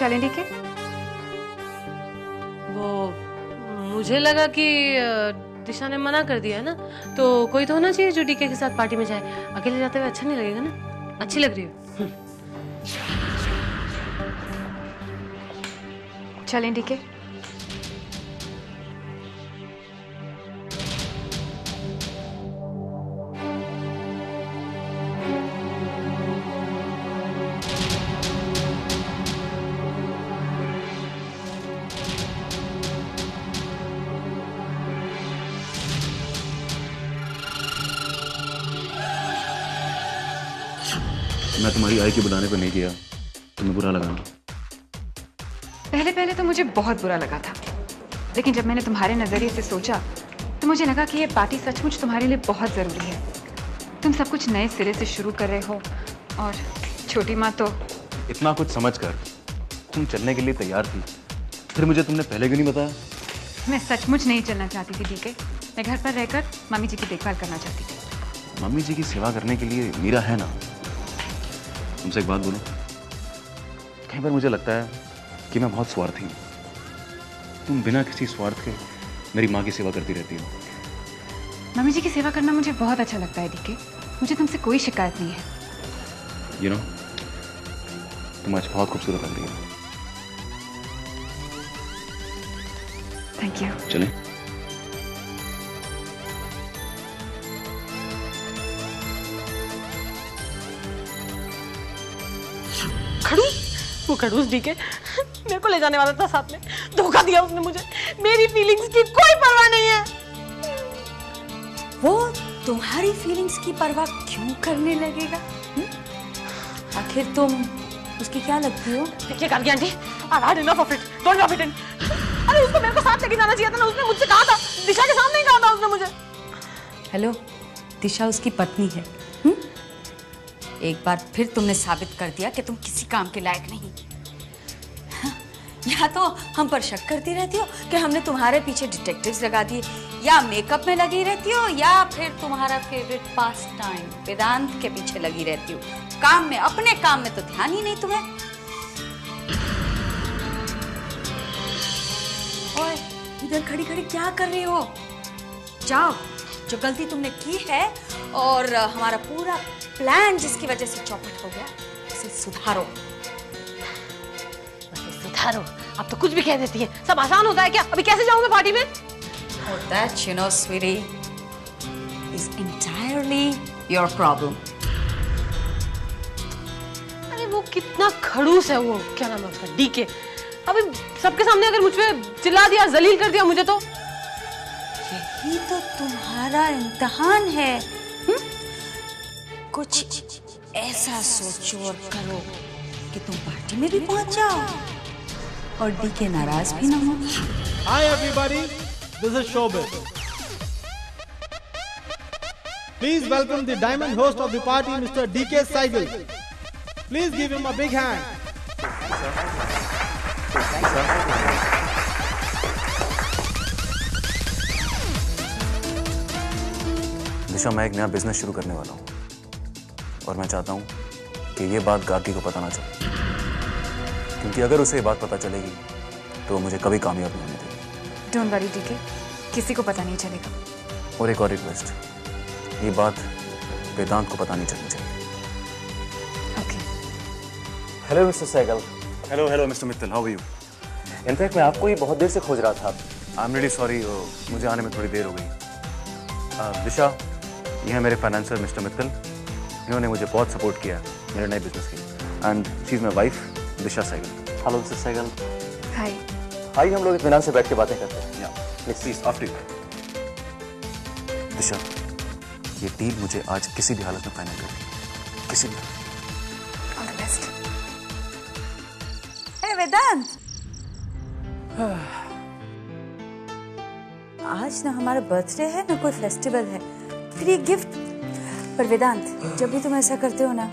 चलें ठीक है? वो मुझे लगा कि दिशा ने मना कर दिया है ना, तो कोई तो होना चाहिए जो डीके के साथ पार्टी में जाए। अकेले जाते हुए अच्छा नहीं लगेगा ना। अच्छी लग रही हो। चलें ठीक है? मैं तुम्हारी आई के बुलाने पर नहीं गया, तुम्हें बुरा लगा ना? पहले तो मुझे बहुत बुरा लगा था, लेकिन जब मैंने तुम्हारे नजरिए से सोचा तो मुझे लगा कि ये पार्टी सचमुच तुम्हारे लिए बहुत जरूरी है। तुम सब कुछ नए सिरे से शुरू कर रहे हो और छोटी माँ तो। इतना कुछ समझकर तुम चलने के लिए तैयार थी, फिर मुझे तुमने पहले क्यों नहीं बताया? मैं सचमुच नहीं चलना चाहती थी डीके। मैं घर पर रहकर मम्मी जी की देखभाल करना चाहती थी। मम्मी जी की सेवा करने के लिए मीरा है ना। तुमसे एक बात बोलूं, कई बार मुझे लगता है कि मैं बहुत स्वार्थी हूँ। तुम बिना किसी स्वार्थ के मेरी माँ की सेवा करती रहती हो। मम्मी जी की सेवा करना मुझे बहुत अच्छा लगता है डीके। मुझे तुमसे कोई शिकायत नहीं है। यू नो, तुम आज बहुत खूबसूरत लग रही हो। Thank you. चलें? खड़ूस, वो खड़ूस डीके मेरे को ले जाने वाला था साथ में, धोखा दिया उसने मुझे। मेरी फीलिंग्स की कोई परवाह नहीं है। वो तुम्हारी फीलिंग्स की परवाह क्यों करने लगेगा? आखिर तुम उसकी क्या लगती हो? देखिए Gargi aunty, I've had enough of it. Don't rub it in. अरे उसको मेरे को साथ लेके जाना चाहिए था ना। उसने मुझसे कहा था, दिशा के सामने ही कहा था उसने मुझे। हेलो, दिशा उसकी पत्नी है। एक बार फिर तुमने साबित कर दिया कि तुम किसी काम के लायक नहीं। या तो हम पर शक करती रहती हो कि हमने तुम्हारे पीछे डिटेक्टिव्स लगा दिए, या मेकअप में लगी रहती हो, या फिर तुम्हारा फेवरेट पास टाइम वेदांत के पीछे लगी रहती हो। काम में, अपने काम में तो ध्यान ही नहीं तुम्हें। ओए, इधर खड़ी खड़ी क्या कर रही हो? जाओ, जो गलती तुमने की है और हमारा पूरा प्लान जिसकी वजह से चौपट हो गया, उसे सुधारो। सुधारो? अब तो कुछ भी कह देती है। सब आसान होता है क्या? अभी कैसे जाऊं मैं पार्टी में? Oh, that, you know, sweetie, is entirely your problem. अरे वो कितना खड़ूस है, वो क्या नाम है उसका, डीके। अभी सबके सामने अगर मुझ पे चिल्ला दिया, जलील कर दिया मुझे, तो यही तो तुम्हारा इम्तिहान है। कुछ ऐसा सोचो और करो कि तुम पार्टी में भी पहुंच जाओ और डीके नाराज भी ना हो। Hi everybody, this is Shobit. Please welcome the diamond host of the party, Mr. DK Saigal. Please give him a big hand. दिशा, मैं एक नया बिजनेस शुरू करने वाला हूँ और मैं चाहता हूँ कि ये बात गार्गी को पता ना चले, क्योंकि अगर उसे ये बात पता चलेगी तो मुझे कभी कामयाब नहीं होने देगी। डोंट वरी डीके, किसी को पता नहीं चलेगा। और एक और रिक्वेस्ट, ये बात वेदांत को पता नहीं चलनी चाहिए। Okay. Hello mister Sehgal. Hello mister Mittal, how are you? In fact मैं आपको ही बहुत देर से खोज रहा था। आई एम रियली सॉरी, मुझे आने में थोड़ी देर हो गई। दिशा, ये है मेरे फाइनेंसर मिस्टर मित्तल। इन्होंने मुझे बहुत सपोर्ट किया मेरे नए बिजनेस के लिए, and she is my wife Disha Sehgal. Hello mister Sehgal. Hi. आइए हम लोग इत्मीनान से बैठ के बातें करते हैं। Please after you. दिशा, ये डील मुझे आज किसी भी हालत में फाइनल करनी, किसी भी। All the best. ए वेदांत, आज ना हमारा बर्थडे है ना कोई फेस्टिवल है, फिर ये गिफ्ट। पर वेदांत, जब भी तुम ऐसा करते हो ना,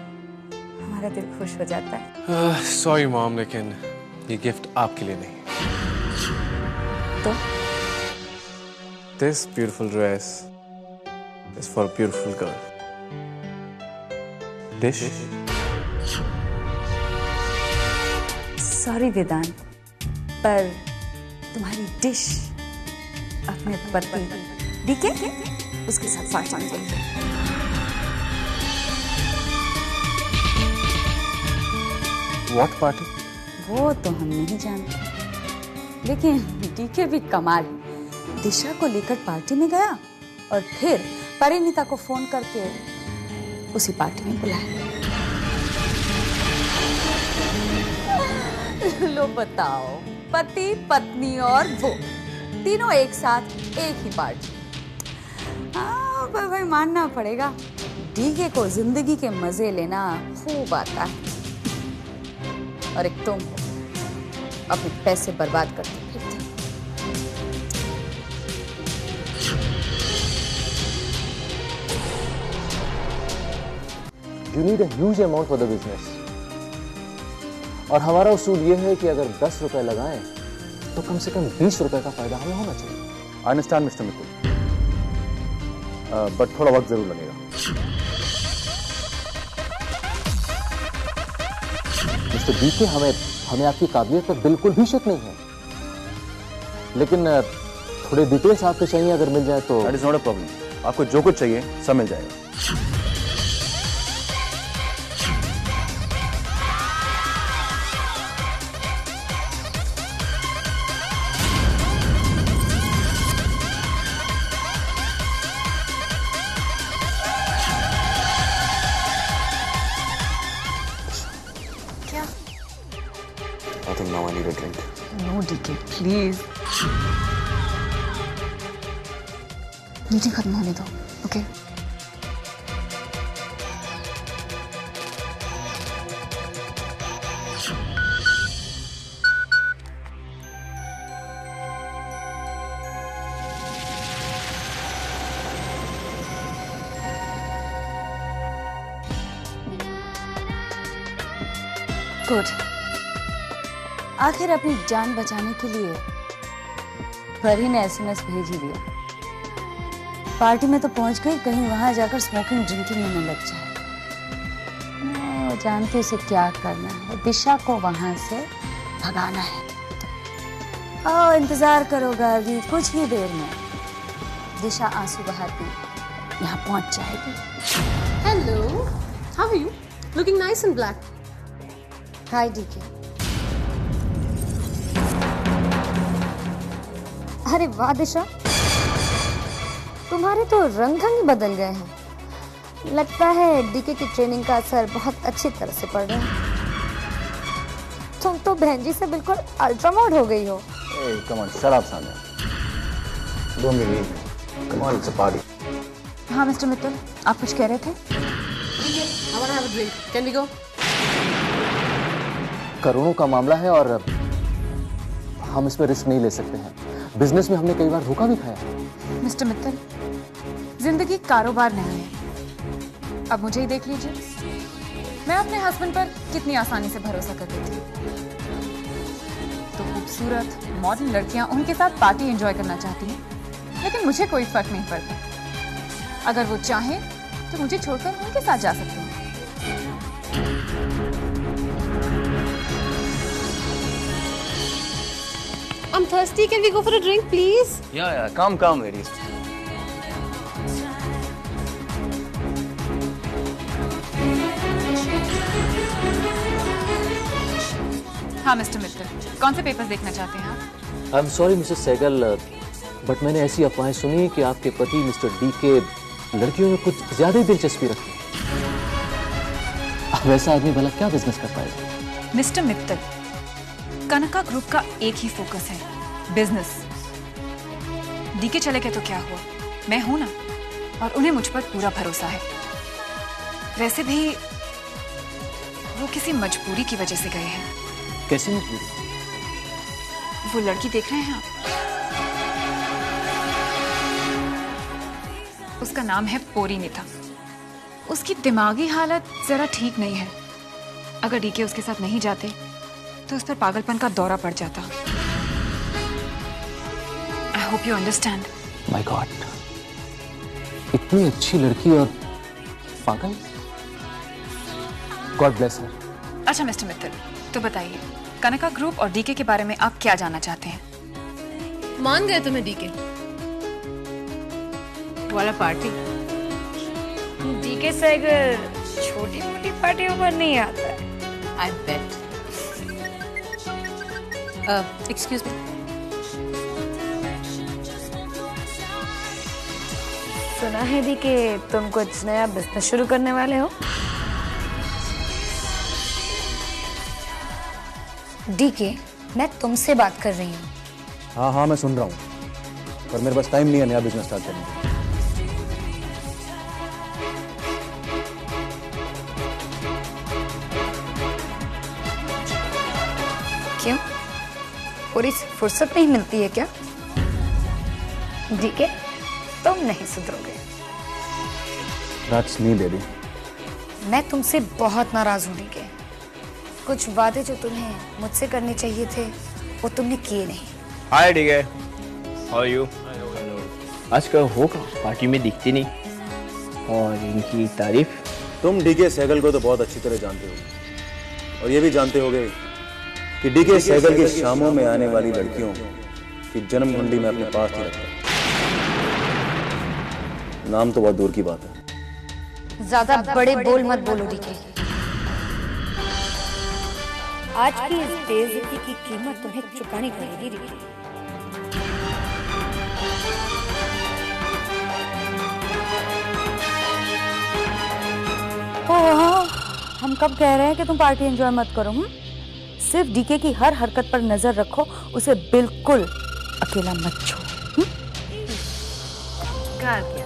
हमारा दिल खुश हो जाता है। सॉरी मॉम, लेकिन ये गिफ्ट आपके लिए नहीं। तो this beautiful dress is for a beautiful girl. Dish. Sorry Vedant, पर तुम्हारी डिश अपने पति डीके उसके साथ पार्टी में गई है। What party? वो तो हम नहीं जानते, लेकिन डीके भी कमाल है। दिशा को लेकर पार्टी में गया और फिर परिणीता को फोन करके उसी पार्टी में बुलाया। लो बताओ, पति पत्नी और वो तीनों एक साथ एक ही पार्टी। हाँ पर भाई मानना पड़ेगा, डीके को जिंदगी के मजे लेना खूब आता है, और एक तुम अपने पैसे बर्बाद करते फिरते। You need a huge amount for the business. और हमारा उसूल ये है कि अगर 10 रुपए लगाएं तो कम से कम 20 रुपए का फायदा हमें होना चाहिए। I understand mister Mittal, but थोड़ा वक्त जरूर लगेगा। मिस्टर डीके, हमें आपकी काबिलियत पर बिल्कुल भी शक नहीं है, लेकिन थोड़े डिटेल्स आपको चाहिए, अगर मिल जाए तो। That is not a problem, आपको जो कुछ चाहिए सब मिल जाएगा। I think now I need a drink. No DK please, meeting खत्म होने दो, ओके? गुड, आखिर अपनी जान बचाने के लिए परी ने एसएमएस भेज ही दिया। पार्टी में तो पहुंच गई, कहीं वहां जाकर स्मोकिंग ड्रिंकिंग में न लग जाए। जानती उसे क्या करना है, दिशा को वहां से भगाना है। आओ इंतजार करो गार्गी, कुछ ही देर में दिशा आंसू बहाती यहाँ पहुंच जाएगी। Hello, how are you? Looking nice in black. Hi DK. अरे वाह दिशा, तुम्हारे तो रंग ही बदल गए हैं। लगता है डीके की ट्रेनिंग का असर बहुत अच्छी तरह से पड़ रहा है। तुम तो बहन जी से बिल्कुल अल्ट्रा मोड हो गई हो। Hey, come on, shut up, Sanya. Don't be weak. Come on, it's a party. हाँ मिस्टर मित्तल, आप कुछ कह रहे थे? I wanna have a drink. Can we go? करोड़ों का मामला है और हम इसमें रिस्क नहीं ले सकते हैं। बिजनेस में हमने कई बार धोखा भी खाया है। मिस्टर मित्तल, जिंदगी कारोबार नहीं है। अब मुझे ही देख लीजिए, मैं अपने हस्बैंड पर कितनी आसानी से भरोसा कर देती हूँ। तो खूबसूरत मॉडर्न लड़कियां उनके साथ पार्टी एंजॉय करना चाहती हैं, लेकिन मुझे कोई फर्क नहीं पड़ता। अगर वो चाहें तो मुझे छोड़कर उनके साथ जा सकते हैं। I'm thirsty. Can we go for a drink, please? Yeah, calm, ladies. हाँ मिस्टर मित्तल, कौन से पेपर्स देखना चाहते हैं आप? I am sorry Mrs Sehgal, but मैंने ऐसी अफवाहें सुनी कि आपके पति मिस्टर डीके लड़कियों में कुछ ज्यादा ही दिलचस्पी रखते हैं। अब वैसा आदमी भला क्या बिजनेस कर पाएगा? मिस्टर मित्तल, कनका ग्रुप का एक ही फोकस है, बिजनेस। डीके चले गए तो क्या हुआ, मैं हूं ना, और उन्हें मुझ पर पूरा भरोसा है। वैसे भी वो किसी मजबूरी की वजह से गए हैं। कैसी मजबूरी? वो लड़की देख रहे हैं आप, उसका नाम है परिणीता। उसकी दिमागी हालत जरा ठीक नहीं है। अगर डीके उसके साथ नहीं जाते तो उस पर पागलपन का दौरा पड़ जाता। I hope you understand. My God, इतनी अच्छी लड़की और पागल। गॉड ब्लेस हर। अच्छा मिस्टर मित्तल, तो बताइए कनका ग्रुप और डीके के बारे में आप क्या जानना चाहते हैं? मान गए तुम्हें डीके वाला पार्टी? डीके सहगल छोटी मोटी पार्टियों पर नहीं आता है। आई बेट। एक्सक्यूज मी, सुना है दी कि तुम कुछ नया बिजनेस शुरू करने वाले हो। डीके, मैं तुमसे बात कर रही हूँ। हाँ हाँ मैं सुन रहा हूँ, पर मेरे पास टाइम नहीं है नया बिजनेस स्टार्ट करने का। क्यों? पूरी फुर्सत नहीं मिलती है क्या? डीके, तुम नहीं सुधरोगे। That's me, baby. मैं तुमसे बहुत नाराज हूँ डीके। कुछ वादे जो तुम्हें मुझसे करने चाहिए थे वो तुमने किए नहीं। Hi, DK. How are you? आजकल हो कहाँ? पार्टी में दिखती नहीं और इनकी तारीफ। तुम डीके सहगल को तो बहुत अच्छी तरह जानते हो और ये भी जानते होगे कि डीके सहगल की शामों में आने वाली लड़कियों की जन्म कुंडली में अपने पास ही रखता है। नाम तो बहुत दूर की बात है। ज्यादा बड़े बोल मत बोलो डीके। आज की इस बेइज्जती की कीमत तुम्हें चुकानी पड़ेगी डीके। हम कब कह रहे हैं कि तुम पार्टी एंजॉय मत करो? सिर्फ डीके की हर हरकत पर नजर रखो, उसे बिल्कुल अकेला मत छोड़ो। क्या किया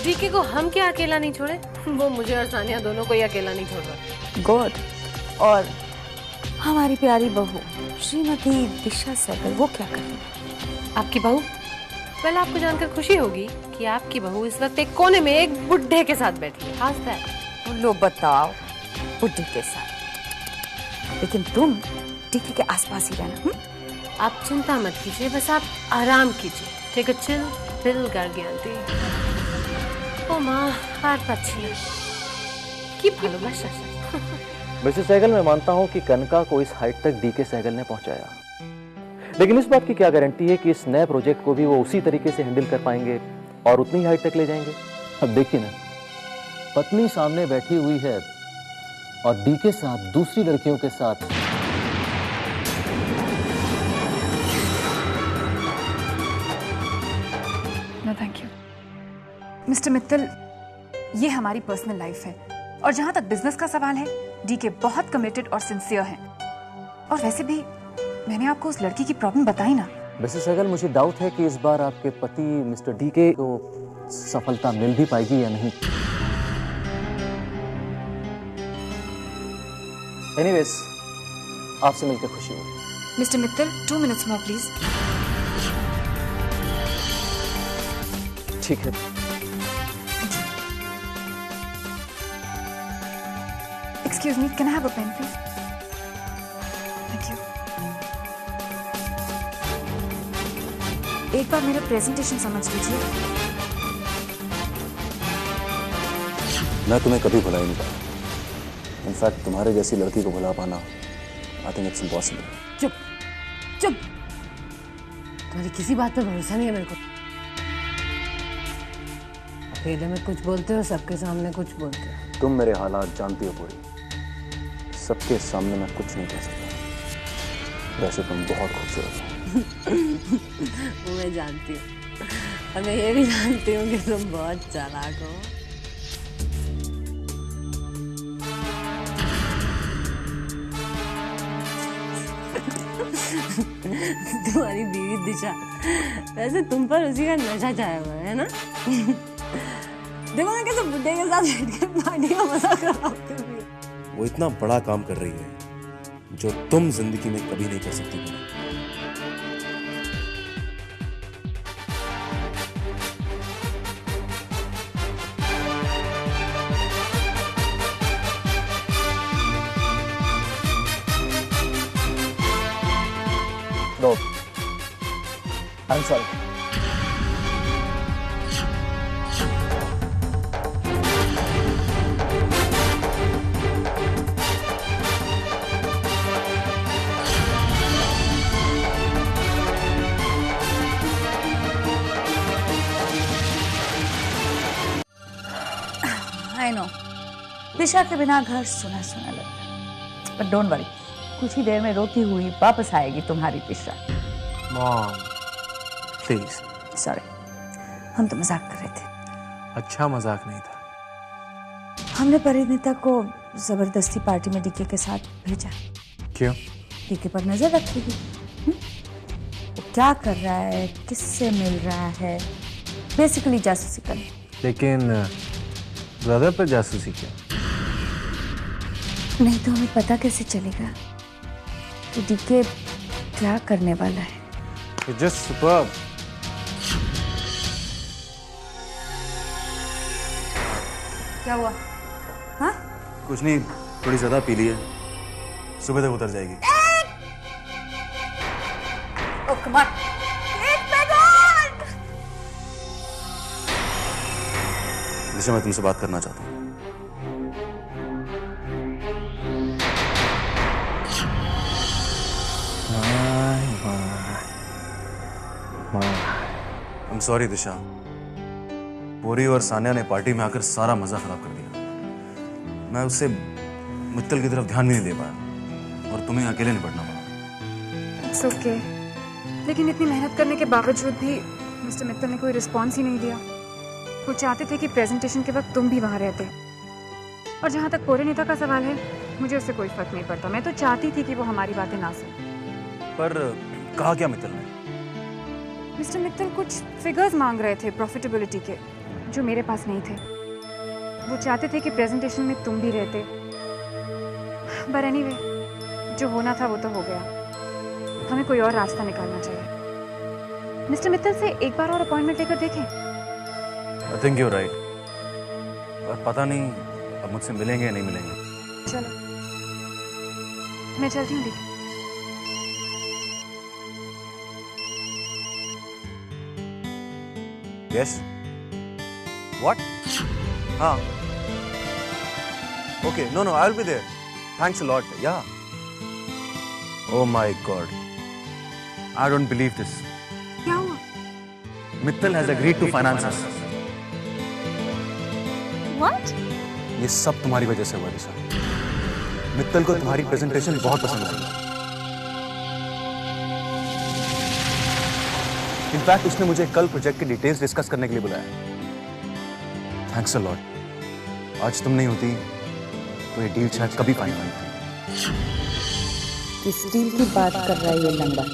डीके को? हम क्या अकेला नहीं छोड़े? वो मुझे और सानिया दोनों को ही अकेला नहीं छोड़ रहा। गुड। और हमारी प्यारी बहू श्रीमती दिशा सहगल, वो क्या कर रही है? आपकी बहू? पहले आपको जानकर खुशी होगी कि आपकी बहू इस वक्त एक कोने में एक बुड्ढे के साथ बैठी है। हाथ है लो बताओ, बुड्ढे के साथ। लेकिन तुम डीके के आसपास ही रहना। आप चिंता मत कीजिए, बस आप आराम कीजिए। ठीक है, चिल पिल गार्गियांती। ओ माँ আর পাচ্ছি না। কি ভালোবাসা। मिसेस सहगल, मैं मानता हूं कि कनका को इस हाइट तक डीके सहगल ने पहुंचाया, लेकिन इस बात की क्या गारंटी है कि इस नए प्रोजेक्ट को भी वो उसी तरीके से हैंडल कर पाएंगे और उतनी हाइट तक ले जाएंगे? अब देखिए ना, पत्नी सामने बैठी हुई है और डीके साहब दूसरी लड़कियों के साथ। No thank you mister Mittal, ये हमारी पर्सनल लाइफ है और जहां तक बिजनेस का सवाल है, डीके बहुत कमिटेड और सिंसियर हैं। और वैसे भी मैंने आपको उस लड़की की प्रॉब्लम बताई ना। मिसेस सहगल, मुझे डाउट है कि इस बार आपके पति मिस्टर डीके को सफलता मिल भी पाएगी या नहीं। एनीवेज, आपसे मिलकर खुशी हुई। Mister Mittal, 2 minutes more please. ठीक है। Excuse me, can I have a pen please? Thank you. एक बार मेरा प्रेजेंटेशन समझ लीजिए। मैं तुम्हें कभी भुला ही नहीं पाया। इनफैक्ट तुम्हारे जैसी लड़की को भुला पाना, आई थिंक इट्स इम्पॉसिबल। चुप चुप, तुम्हारी किसी बात पे भरोसा नहीं है मेरे को। अकेले में कुछ बोलते हो, सबके सामने कुछ बोलते हो। तुम मेरे हालात जानती हो पूरी, सबके सामने मैं कुछ नहीं कह सकता। वैसे तुम बहुत खूबसूरत हो। वो मैं जानती हूँ, और मैं ये भी जानती हूँ कि तुम बहुत चालाक हो। तुम्हारी बीवी दिशा, वैसे तुम पर उसी का नशा छाया हुआ है ना। देखो ना कैसे बुड्ढे के साथ बैठ के पार्टी का मजा कराते हुए। वो इतना बड़ा काम कर रही है जो तुम जिंदगी में कभी नहीं कर सकती। No, I'm sorry. I know, Disha के बिना घर सुना सुना लगता है, बट डोंट वरी, कुछ ही देर में रोती हुई वापस आएगी तुम्हारी दिशा। Mom please. सॉरी, हम तो मजाक कर रहे थे। अच्छा मजाक नहीं था। हमने परिणीता को जबरदस्ती पार्टी में डीके के साथ भेजा। क्यों? डीके पर नजर रखेगी। वो क्या कर रहा है, किससे मिल रहा है, बेसिकली जासूसी करनी। लेकिन ब्रदर पर जासूसी क्यों? नहीं तो हमें पता कैसे चलेगा कि डीके क्या करने वाला है। It's just superb. क्या हुआ? हाँ? कुछ नहीं, थोड़ी ज्यादा पी ली है, सुबह तक उतर जाएगी। ओह कम ऑन, दिशा मैं तुमसे बात करना चाहता हूँ। I'm sorry दिशा, पूरी और सानिया ने पार्टी में आकर सारा मजा खराब कर दिया। मैं उससे मित्तल की तरफ ध्यान भी नहीं दे पाया और तुम्हें अकेले निपटना पड़ा। It's okay. लेकिन इतनी मेहनत करने के बावजूद भी मिस्टर मित्तल ने कोई रिस्पॉन्स ही नहीं दिया। वो चाहते थे कि प्रेजेंटेशन के वक्त तुम भी वहां रहते। और जहां तक परिणीता का सवाल है, मुझे उससे कोई फर्क नहीं पड़ता। मैं तो चाहती थी कि वो हमारी बातें ना सुने। पर कहा क्या मित्तल ने? मिस्टर मित्तल कुछ फिगर्स मांग रहे थे प्रॉफिटेबिलिटी के, जो मेरे पास नहीं थे। वो चाहते थे कि प्रेजेंटेशन में तुम भी रहते। पर एनीवे, जो होना था वो तो हो गया। हमें कोई और रास्ता निकालना चाहिए। मिस्टर मित्तल से एक बार और अपॉइंटमेंट लेकर देखें। I think you're right. और पता नहीं अब मुझसे मिलेंगे या नहीं मिलेंगे। चलो, मैं चलती हूँ दीदी। Yes? What? हाँ. Okay, no, I'll be there. Thanks a lot. Yeah. Oh my God. I don't believe this. क्या हुआ? Mittal has agreed to finance us. What? ये सब तुम्हारी वजह से हुआ दिशा। मित्तल को तुम्हारी प्रेजेंटेशन बहुत पसंद आई। इनफैक्ट उसने मुझे कल प्रोजेक्ट के डिटेल्स डिस्कस करने के लिए बुलाया। Thanks a lot. आज तुम नहीं होती तो ये डील शायद कभी फाइनल नहीं होती। किस डील की बात कर रहा है ये लंबा?